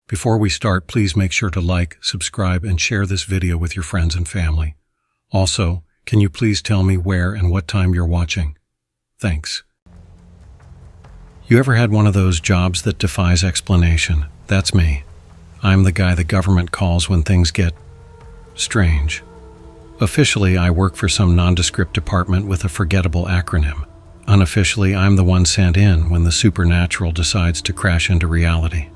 Before we start, please make sure to like, subscribe, and share this video with your friends and family. Also, can you please tell me where and what time you're watching? Thanks. You ever had one of those jobs that defies explanation? That's me. I'm the guy the government calls when things get strange. Officially, I work for some nondescript department with a forgettable acronym. Unofficially, I'm the one sent in when the supernatural decides to crash into reality.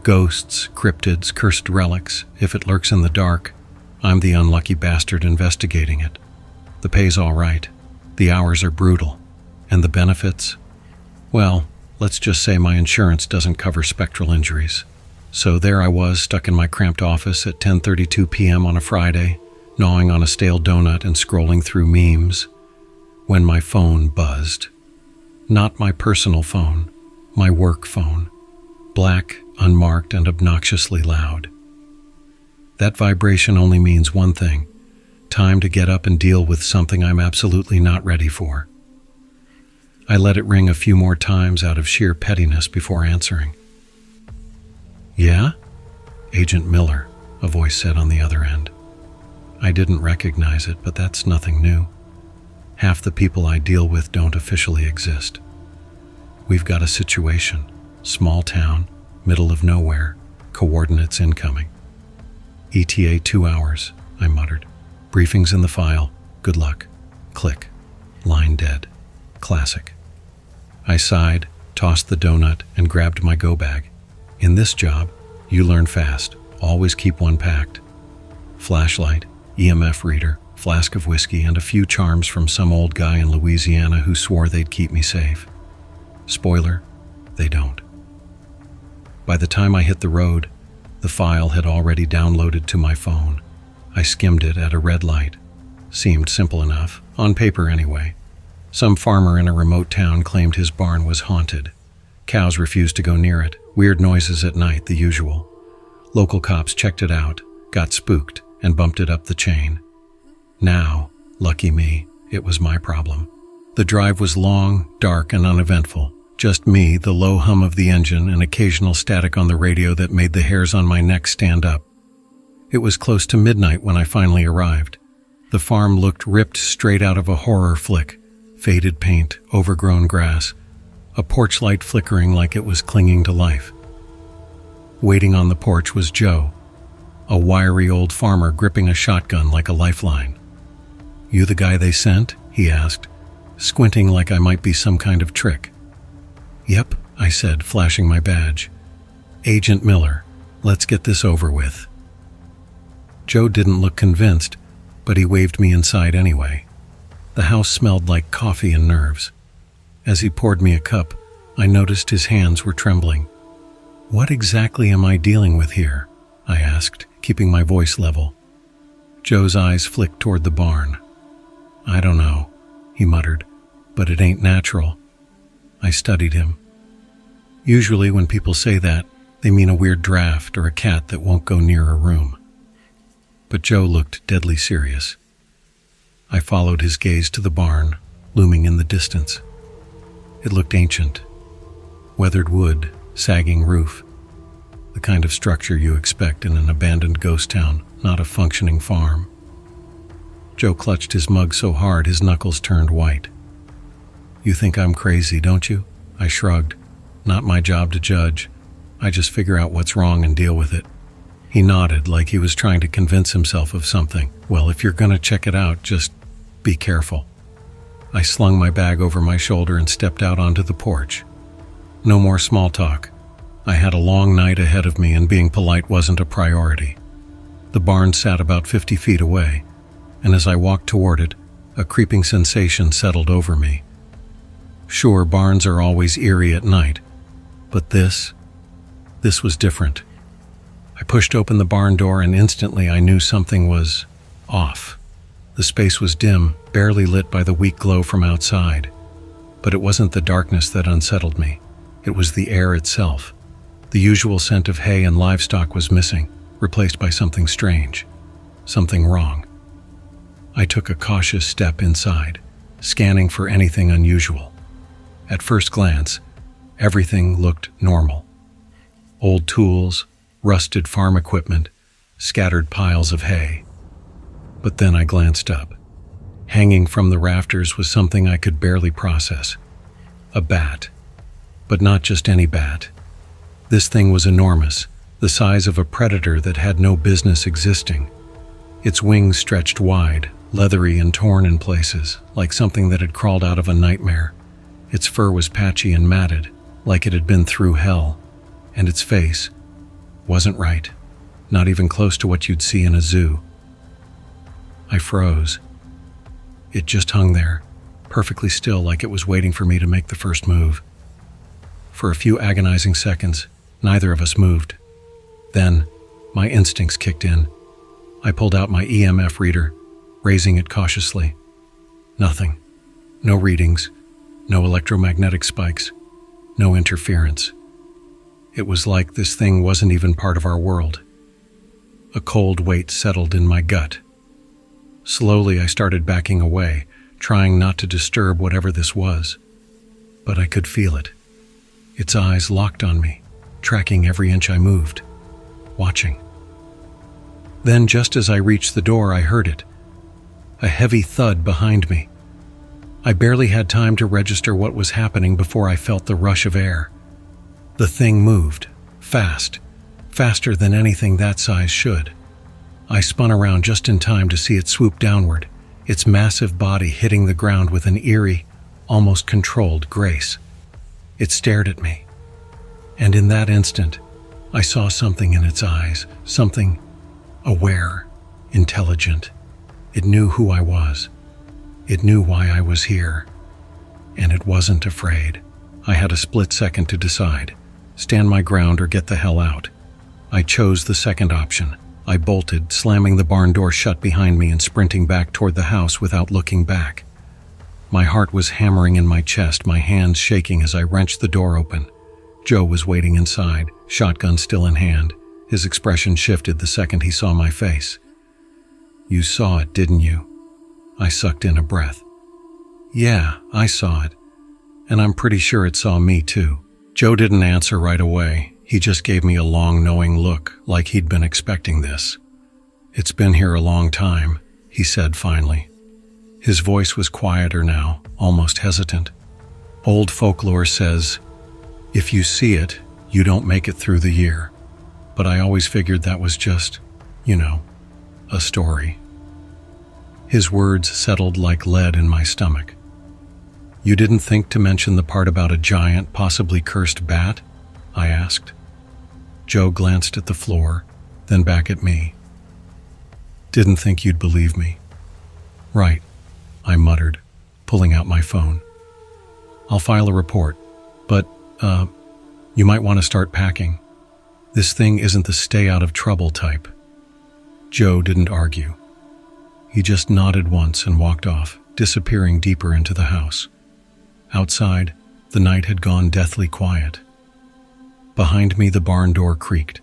Ghosts, cryptids, cursed relics, if it lurks in the dark, I'm the unlucky bastard investigating it. The pay's all right, the hours are brutal, and the benefits? Well, let's just say my insurance doesn't cover spectral injuries. So there I was, stuck in my cramped office at 10:32 p.m. on a Friday, gnawing on a stale donut and scrolling through memes, when my phone buzzed. Not my personal phone, my work phone. Black, unmarked, and obnoxiously loud. That vibration only means one thing: time to get up and deal with something I'm absolutely not ready for. I let it ring a few more times out of sheer pettiness before answering. Yeah? Agent Miller, a voice said on the other end. I didn't recognize it, but that's nothing new. Half the people I deal with don't officially exist. We've got a situation. Small town, middle of nowhere, coordinates incoming. ETA 2 hours, I muttered. Briefings in the file. Good luck. Click. Line dead. Classic. I sighed, tossed the donut, and grabbed my go bag. In this job, you learn fast. Always keep one packed. Flashlight, EMF reader, flask of whiskey, and a few charms from some old guy in Louisiana who swore they'd keep me safe. Spoiler, they don't. By the time I hit the road, the file had already downloaded to my phone. I skimmed it at a red light. Seemed simple enough, on paper anyway. Some farmer in a remote town claimed his barn was haunted. Cows refused to go near it. Weird noises at night, the usual. Local cops checked it out, got spooked, and bumped it up the chain. Now, lucky me, it was my problem. The drive was long, dark, and uneventful. Just me, the low hum of the engine, and occasional static on the radio that made the hairs on my neck stand up. It was close to midnight when I finally arrived. The farm looked ripped straight out of a horror flick. Faded paint, overgrown grass, a porch light flickering like it was clinging to life. Waiting on the porch was Joe, a wiry old farmer gripping a shotgun like a lifeline. You the guy they sent? He asked, squinting like I might be some kind of trick. Yep, I said, flashing my badge. Agent Miller, let's get this over with. Joe didn't look convinced, but he waved me inside anyway. The house smelled like coffee and nerves. As he poured me a cup, I noticed his hands were trembling. What exactly am I dealing with here? I asked, keeping my voice level. Joe's eyes flicked toward the barn. I don't know, he muttered, but it ain't natural. I studied him. Usually when people say that, they mean a weird draft or a cat that won't go near a room. But Joe looked deadly serious. I followed his gaze to the barn, looming in the distance. It looked ancient. Weathered wood, sagging roof. The kind of structure you expect in an abandoned ghost town, not a functioning farm. Joe clutched his mug so hard his knuckles turned white. You think I'm crazy, don't you? I shrugged. Not my job to judge. I just figure out what's wrong and deal with it. He nodded like he was trying to convince himself of something. Well, if you're gonna check it out, just be careful. I slung my bag over my shoulder and stepped out onto the porch. No more small talk. I had a long night ahead of me and being polite wasn't a priority. The barn sat about 50 feet away, and as I walked toward it, a creeping sensation settled over me. Sure, barns are always eerie at night, but this was different. I pushed open the barn door and instantly I knew something was off. The space was dim, barely lit by the weak glow from outside. But it wasn't the darkness that unsettled me. It was the air itself. The usual scent of hay and livestock was missing, replaced by something strange, something wrong. I took a cautious step inside, scanning for anything unusual. At first glance, everything looked normal. Old tools, rusted farm equipment, scattered piles of hay. But then I glanced up. Hanging from the rafters was something I could barely process. A bat. But not just any bat. This thing was enormous, the size of a predator that had no business existing. Its wings stretched wide, leathery and torn in places, like something that had crawled out of a nightmare. Its fur was patchy and matted, like it had been through hell. And its face wasn't right, not even close to what you'd see in a zoo. I froze. It just hung there, perfectly still, like it was waiting for me to make the first move. For a few agonizing seconds, neither of us moved. Then, my instincts kicked in. I pulled out my EMF reader, raising it cautiously. Nothing. No readings, no electromagnetic spikes, no interference. It was like this thing wasn't even part of our world. A cold weight settled in my gut. Slowly, I started backing away, trying not to disturb whatever this was. But I could feel it. Its eyes locked on me, tracking every inch I moved, watching. Then, just as I reached the door, I heard it. A heavy thud behind me. I barely had time to register what was happening before I felt the rush of air. The thing moved, fast, faster than anything that size should. I spun around just in time to see it swoop downward, its massive body hitting the ground with an eerie, almost controlled grace. It stared at me. And in that instant, I saw something in its eyes, something aware, intelligent. It knew who I was. It knew why I was here. And it wasn't afraid. I had a split second to decide, stand my ground or get the hell out. I chose the second option. I bolted, slamming the barn door shut behind me and sprinting back toward the house without looking back. My heart was hammering in my chest, my hands shaking as I wrenched the door open. Joe was waiting inside, shotgun still in hand. His expression shifted the second he saw my face. "You saw it, didn't you?" I sucked in a breath. "Yeah, I saw it. And I'm pretty sure it saw me too." Joe didn't answer right away. He just gave me a long, knowing look, like he'd been expecting this. "It's been here a long time," he said finally. His voice was quieter now, almost hesitant. "Old folklore says, if you see it, you don't make it through the year. But I always figured that was just, a story." His words settled like lead in my stomach. "You didn't think to mention the part about a giant, possibly cursed bat?" I asked. Joe glanced at the floor, then back at me. "Didn't think you'd believe me." "Right," I muttered, pulling out my phone. "I'll file a report, but, you might want to start packing. This thing isn't the stay out of trouble type." Joe didn't argue. He just nodded once and walked off, disappearing deeper into the house. Outside, the night had gone deathly quiet. Behind me, the barn door creaked.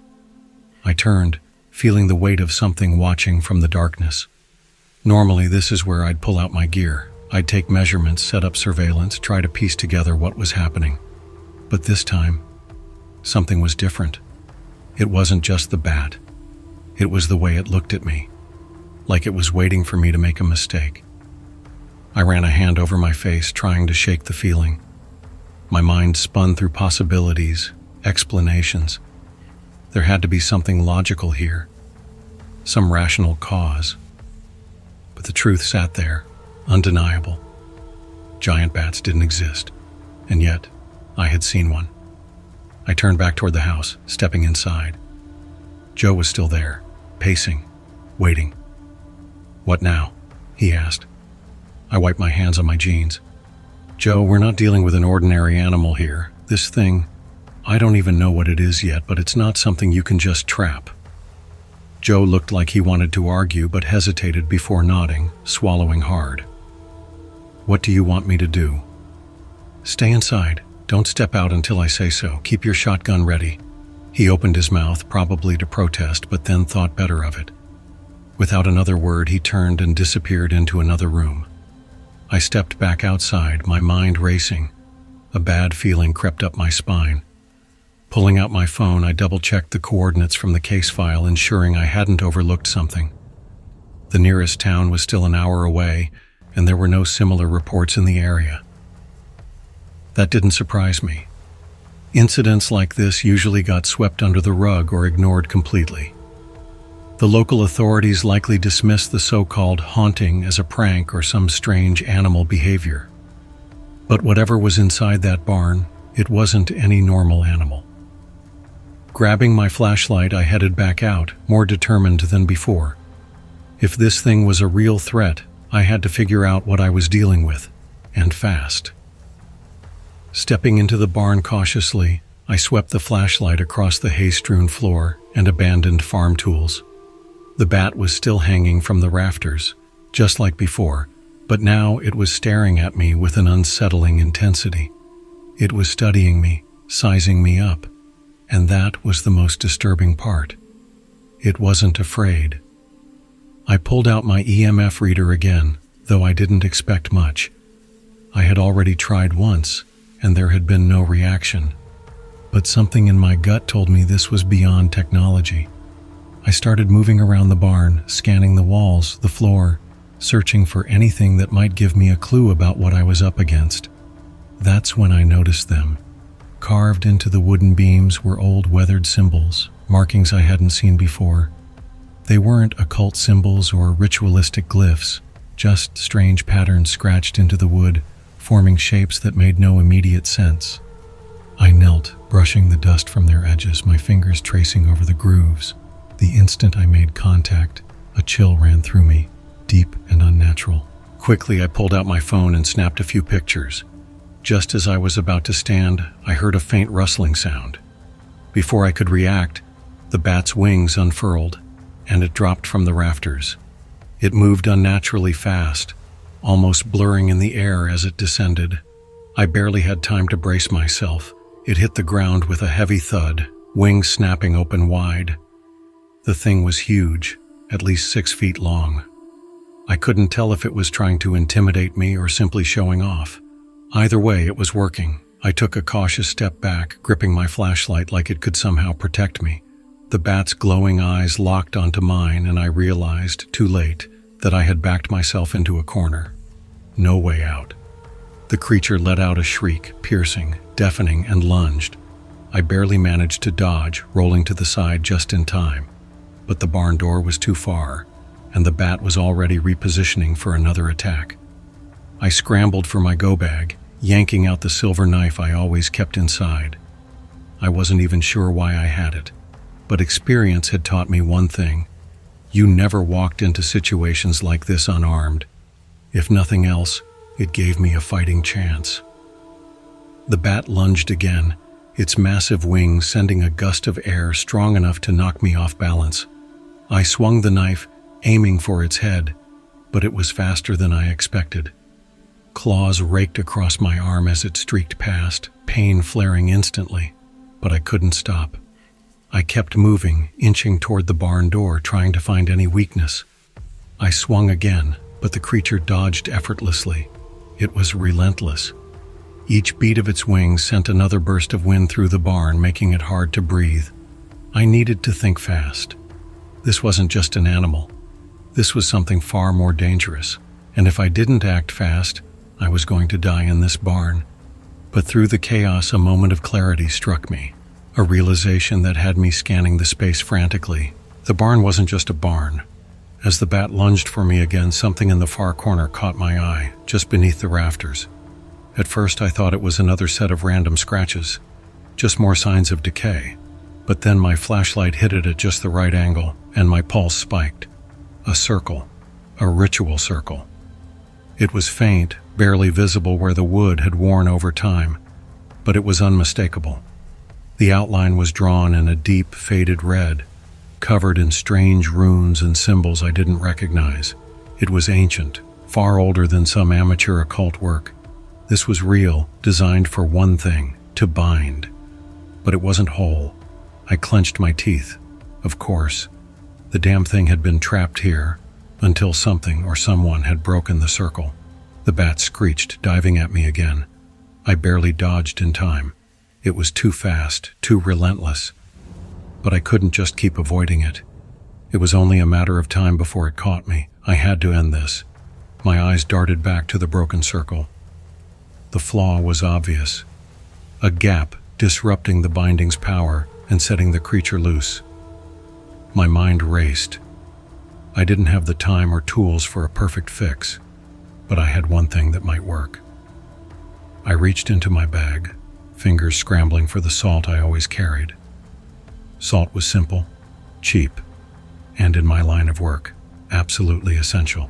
I turned, feeling the weight of something watching from the darkness. Normally, this is where I'd pull out my gear. I'd take measurements, set up surveillance, try to piece together what was happening. But this time, something was different. It wasn't just the bat. It was the way it looked at me, like it was waiting for me to make a mistake. I ran a hand over my face, trying to shake the feeling. My mind spun through possibilities, explanations. There had to be something logical here, some rational cause. But the truth sat there, undeniable. Giant bats didn't exist, and yet I had seen one. I turned back toward the house, stepping inside. Joe was still there, pacing, waiting. "What now?" he asked. I wiped my hands on my jeans. "Joe, we're not dealing with an ordinary animal here. This thing, I don't even know what it is yet, but it's not something you can just trap." Joe looked like he wanted to argue, but hesitated before nodding, swallowing hard. "What do you want me to do?" "Stay inside. Don't step out until I say so. Keep your shotgun ready." He opened his mouth, probably to protest, but then thought better of it. Without another word, he turned and disappeared into another room. I stepped back outside, my mind racing. A bad feeling crept up my spine. Pulling out my phone, I double-checked the coordinates from the case file, ensuring I hadn't overlooked something. The nearest town was still an hour away, and there were no similar reports in the area. That didn't surprise me. Incidents like this usually got swept under the rug or ignored completely. The local authorities likely dismissed the so-called haunting as a prank or some strange animal behavior. But whatever was inside that barn, it wasn't any normal animal. Grabbing my flashlight, I headed back out, more determined than before. If this thing was a real threat, I had to figure out what I was dealing with, and fast. Stepping into the barn cautiously, I swept the flashlight across the hay-strewn floor and abandoned farm tools. The bat was still hanging from the rafters, just like before, but now it was staring at me with an unsettling intensity. It was studying me, sizing me up, and that was the most disturbing part. It wasn't afraid. I pulled out my EMF reader again, though I didn't expect much. I had already tried once, and there had been no reaction. But something in my gut told me this was beyond technology. I started moving around the barn, scanning the walls, the floor, searching for anything that might give me a clue about what I was up against. That's when I noticed them. Carved into the wooden beams were old weathered symbols, markings I hadn't seen before. They weren't occult symbols or ritualistic glyphs, just strange patterns scratched into the wood, forming shapes that made no immediate sense. I knelt, brushing the dust from their edges, my fingers tracing over the grooves. The instant I made contact, a chill ran through me, deep and unnatural. Quickly, I pulled out my phone and snapped a few pictures. Just as I was about to stand, I heard a faint rustling sound. Before I could react, the bat's wings unfurled, and it dropped from the rafters. It moved unnaturally fast, almost blurring in the air as it descended. I barely had time to brace myself. It hit the ground with a heavy thud, wings snapping open wide. The thing was huge, at least 6 feet long. I couldn't tell if it was trying to intimidate me or simply showing off. Either way, it was working. I took a cautious step back, gripping my flashlight like it could somehow protect me. The bat's glowing eyes locked onto mine, and I realized, too late, that I had backed myself into a corner. No way out. The creature let out a shriek, piercing, deafening, and lunged. I barely managed to dodge, rolling to the side just in time. But the barn door was too far, and the bat was already repositioning for another attack. I scrambled for my go-bag, yanking out the silver knife I always kept inside. I wasn't even sure why I had it, but experience had taught me one thing. You never walked into situations like this unarmed. If nothing else, it gave me a fighting chance. The bat lunged again, its massive wings sending a gust of air strong enough to knock me off balance. I swung the knife, aiming for its head, but it was faster than I expected. Claws raked across my arm as it streaked past, pain flaring instantly, but I couldn't stop. I kept moving, inching toward the barn door, trying to find any weakness. I swung again, but the creature dodged effortlessly. It was relentless. Each beat of its wings sent another burst of wind through the barn, making it hard to breathe. I needed to think fast. This wasn't just an animal. This was something far more dangerous, and if I didn't act fast, I was going to die in this barn. But through the chaos, a moment of clarity struck me. A realization that had me scanning the space frantically. The barn wasn't just a barn. As the bat lunged for me again, something in the far corner caught my eye, just beneath the rafters. At first I thought it was another set of random scratches, just more signs of decay. But then my flashlight hit it at just the right angle, and my pulse spiked. A circle. A ritual circle. It was faint, barely visible where the wood had worn over time, but it was unmistakable. The outline was drawn in a deep, faded red, covered in strange runes and symbols I didn't recognize. It was ancient, far older than some amateur occult work. This was real, designed for one thing, to bind. But it wasn't whole. I clenched my teeth. Of course, the damn thing had been trapped here, until something or someone had broken the circle. The bat screeched, diving at me again. I barely dodged in time. It was too fast, too relentless. But I couldn't just keep avoiding it. It was only a matter of time before it caught me. I had to end this. My eyes darted back to the broken circle. The flaw was obvious. A gap disrupting the binding's power and setting the creature loose. My mind raced. I didn't have the time or tools for a perfect fix, but I had one thing that might work. I reached into my bag, fingers scrambling for the salt I always carried. Salt was simple, cheap, and in my line of work, absolutely essential.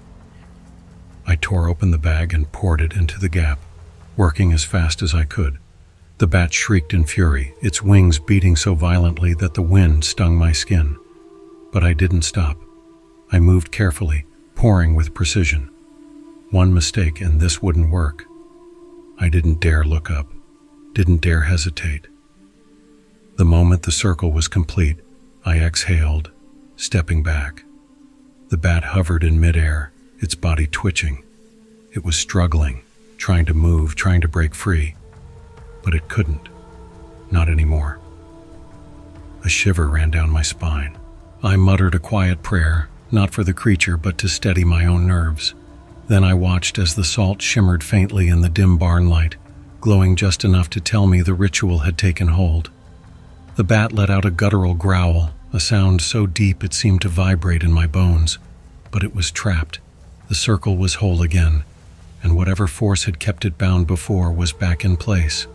I tore open the bag and poured it into the gap, working as fast as I could. The bat shrieked in fury, its wings beating so violently that the wind stung my skin. But I didn't stop. I moved carefully, pouring with precision. One mistake and this wouldn't work. I didn't dare look up, didn't dare hesitate. The moment the circle was complete, I exhaled, stepping back. The bat hovered in midair, its body twitching. It was struggling, trying to move, trying to break free. But it couldn't. Not anymore. A shiver ran down my spine. I muttered a quiet prayer, not for the creature but to steady my own nerves. Then I watched as the salt shimmered faintly in the dim barn light, glowing just enough to tell me the ritual had taken hold. The bat let out a guttural growl, a sound so deep it seemed to vibrate in my bones. But it was trapped. The circle was whole again, and whatever force had kept it bound before was back in place.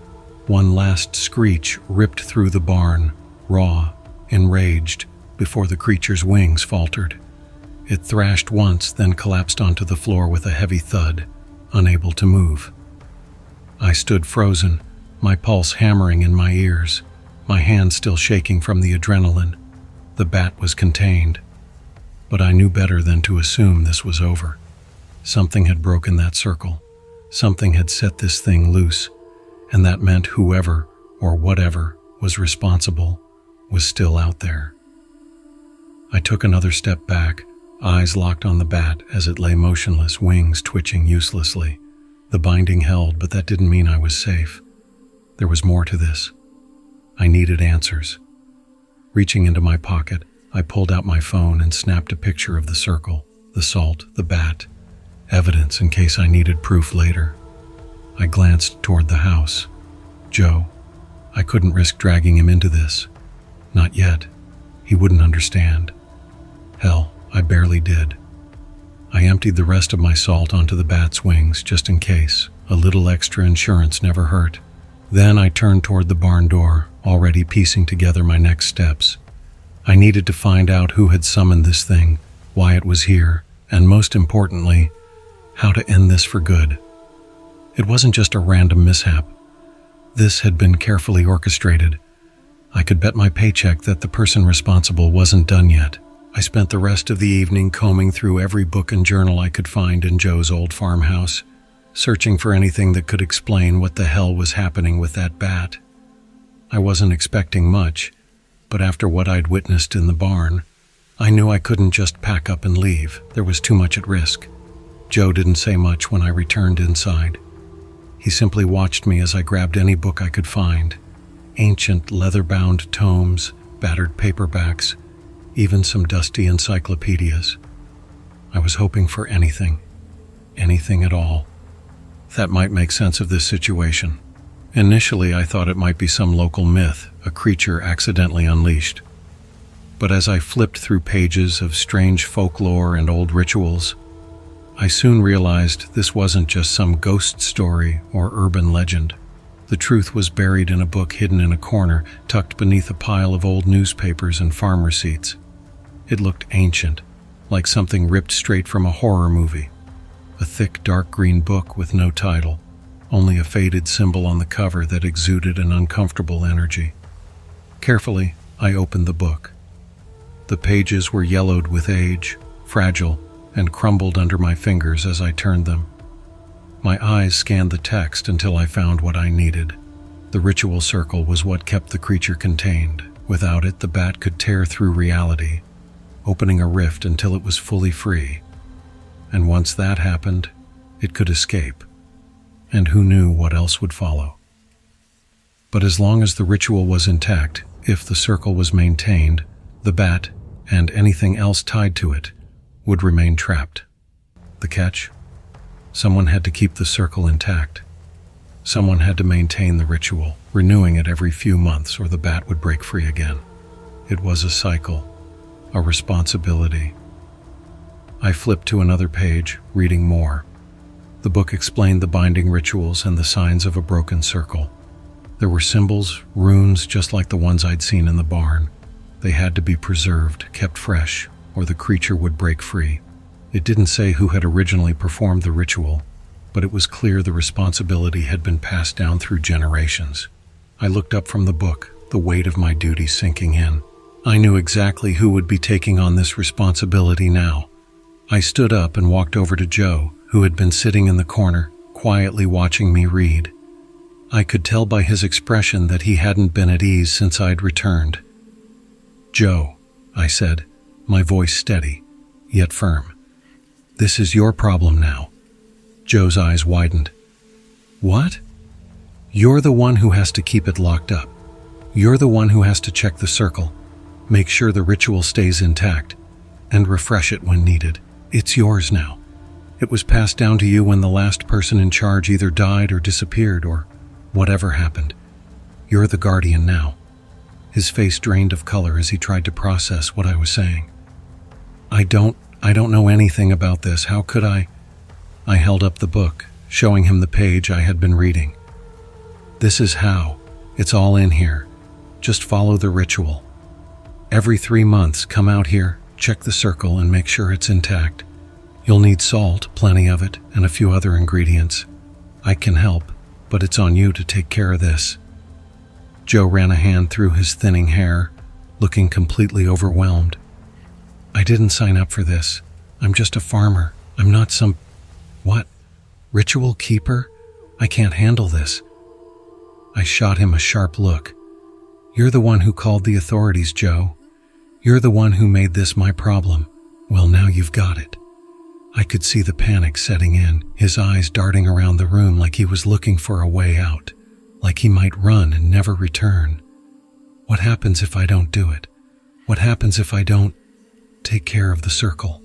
One last screech ripped through the barn, raw, enraged, before the creature's wings faltered. It thrashed once, then collapsed onto the floor with a heavy thud, unable to move. I stood frozen, my pulse hammering in my ears, my hands still shaking from the adrenaline. The bat was contained. But I knew better than to assume this was over. Something had broken that circle. Something had set this thing loose, and that meant whoever or whatever was responsible was still out there. I took another step back, eyes locked on the bat as it lay motionless, wings twitching uselessly. The binding held, but that didn't mean I was safe. There was more to this. I needed answers. Reaching into my pocket, I pulled out my phone and snapped a picture of the circle, the salt, the bat, evidence in case I needed proof later. I glanced toward the house. Joe. I couldn't risk dragging him into this. Not yet. He wouldn't understand. Hell, I barely did. I emptied the rest of my salt onto the bat's wings, just in case. A little extra insurance never hurt. Then I turned toward the barn door, already piecing together my next steps. I needed to find out who had summoned this thing, why it was here, and most importantly, how to end this for good. It wasn't just a random mishap. This had been carefully orchestrated. I could bet my paycheck that the person responsible wasn't done yet. I spent the rest of the evening combing through every book and journal I could find in Joe's old farmhouse, searching for anything that could explain what the hell was happening with that bat. I wasn't expecting much, but after what I'd witnessed in the barn, I knew I couldn't just pack up and leave. There was too much at risk. Joe didn't say much when I returned inside. He simply watched me as I grabbed any book I could find. Ancient leather-bound tomes, battered paperbacks, even some dusty encyclopedias. I was hoping for anything at all, that might make sense of this situation. Initially, I thought it might be some local myth, a creature accidentally unleashed. But as I flipped through pages of strange folklore and old rituals, I soon realized this wasn't just some ghost story or urban legend. The truth was buried in a book hidden in a corner, tucked beneath a pile of old newspapers and farm receipts. It looked ancient, like something ripped straight from a horror movie. A thick, dark green book with no title, only a faded symbol on the cover that exuded an uncomfortable energy. Carefully, I opened the book. The pages were yellowed with age, fragile, and crumbled under my fingers as I turned them. My eyes scanned the text until I found what I needed. The ritual circle was what kept the creature contained. Without it, the bat could tear through reality, opening a rift until it was fully free. And once that happened, it could escape. And who knew what else would follow? But as long as the ritual was intact, if the circle was maintained, the bat, and anything else tied to it, would remain trapped. The catch? Someone had to keep the circle intact. Someone had to maintain the ritual, renewing it every few months, or the bat would break free again. It was a cycle, a responsibility. I flipped to another page, reading more. The book explained the binding rituals and the signs of a broken circle. There were symbols, runes, just like the ones I'd seen in the barn. They had to be preserved, kept fresh, or the creature would break free. It didn't say who had originally performed the ritual, but it was clear the responsibility had been passed down through generations. I looked up from the book, the weight of my duty sinking in. I knew exactly who would be taking on this responsibility now. I stood up and walked over to Joe, who had been sitting in the corner, quietly watching me read. I could tell by his expression that he hadn't been at ease since I'd returned. "Joe," I said, my voice steady, yet firm. "This is your problem now." Joe's eyes widened. "What?" "You're the one who has to keep it locked up. You're the one who has to check the circle, make sure the ritual stays intact, and refresh it when needed. It's yours now. It was passed down to you when the last person in charge either died or disappeared or whatever happened. You're the guardian now." His face drained of color as he tried to process what I was saying. I don't know anything about this. How could I?" I held up the book, showing him the page I had been reading. "This is how. It's all in here. Just follow the ritual. Every 3 months, come out here, check the circle, and make sure it's intact. You'll need salt, plenty of it, and a few other ingredients. I can help, but it's on you to take care of this." Joe ran a hand through his thinning hair, looking completely overwhelmed. "I didn't sign up for this. I'm just a farmer. I'm not some... What? Ritual keeper? I can't handle this." I shot him a sharp look. "You're the one who called the authorities, Joe. You're the one who made this my problem. Well, now you've got it." I could see the panic setting in, his eyes darting around the room like he was looking for a way out, like he might run and never return. What happens if I don't do it? What happens if I don't take care of the circle?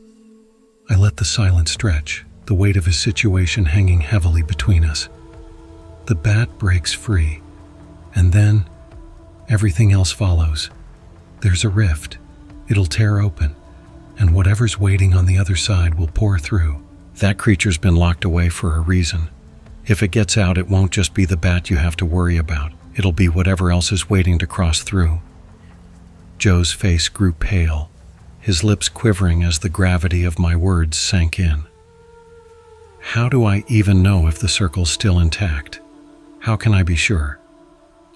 I let the silence stretch, the weight of his situation hanging heavily between us. The bat breaks free, and then everything else follows. There's a rift. It'll tear open, and whatever's waiting on the other side will pour through. That creature's been locked away for a reason. If it gets out, it won't just be the bat you have to worry about. It'll be whatever else is waiting to cross through. Joe's face grew pale, his lips quivering as the gravity of my words sank in. How do I even know if the circle's still intact? How can I be sure?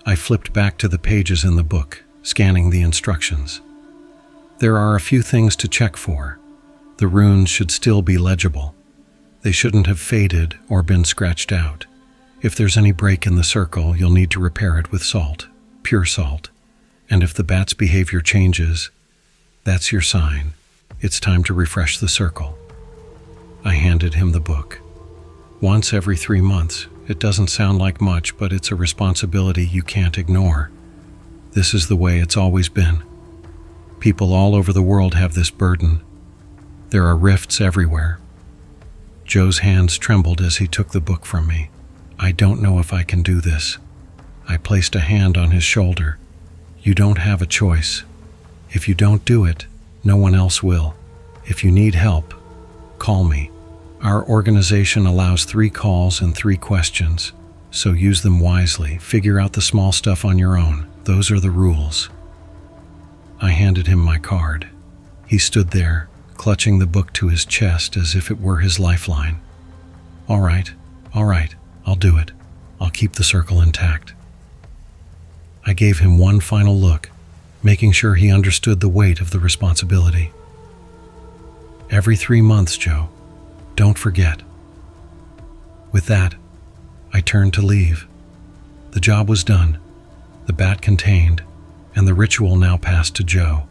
I flipped back to the pages in the book, scanning the instructions. There are a few things to check for. The runes should still be legible. They shouldn't have faded or been scratched out. If there's any break in the circle, you'll need to repair it with salt, pure salt. And if the bat's behavior changes, that's your sign. It's time to refresh the circle. I handed him the book. Once every 3 months. It doesn't sound like much, but it's a responsibility you can't ignore. This is the way it's always been. People all over the world have this burden. There are rifts everywhere. Joe's hands trembled as he took the book from me. I don't know if I can do this. I placed a hand on his shoulder. You don't have a choice. If you don't do it, no one else will. If you need help, call me. Our organization allows 3 calls and 3 questions, so use them wisely. Figure out the small stuff on your own. Those are the rules. I handed him my card. He stood there, clutching the book to his chest as if it were his lifeline. All right, I'll do it. I'll keep the circle intact." I gave him one final look, making sure he understood the weight of the responsibility. Every 3 months, Joe. Don't forget. With that, I turned to leave. The job was done, the bat contained, and the ritual now passed to Joe.